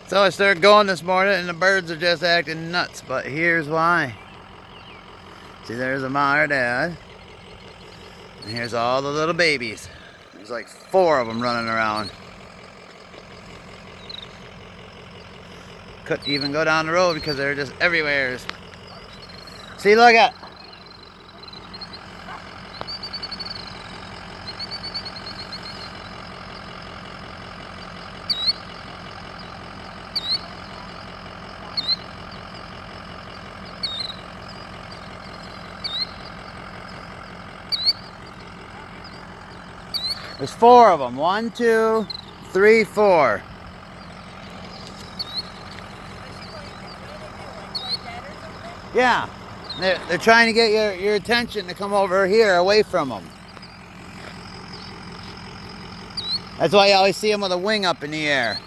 So I started going this morning and the birds are just acting nuts, but here's why. See, there's a mom or dad. And here's all the little babies. There's like 4 of them running around. Couldn't even go down the road because they're just everywhere. See, look at. There's 4 of them. 1, 2, 3, 4. Yeah, they're trying to get your attention to come over here, away from them. That's why you always see them with a wing up in the air.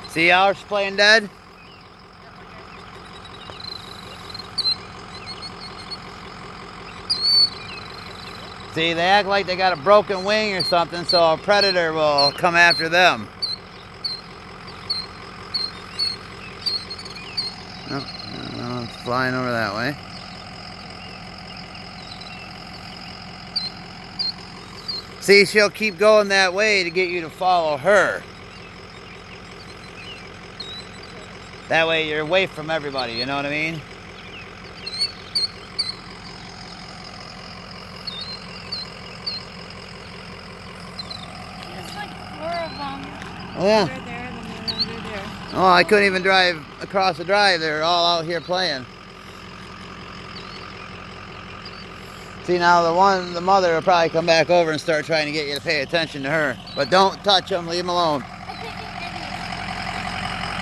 See ours playing dead? See, they act like they got a broken wing or something, so a predator will come after them. Oh, it's flying over that way. See, she'll keep going that way to get you to follow her. That way you're away from everybody, you know what I mean? There's like 4 of them. Oh, yeah. They're there, and then they're there. Oh, I couldn't even drive across the drive. They're all out here playing. See, now the mother will probably come back over and start trying to get you to pay attention to her. But don't touch them, leave them alone.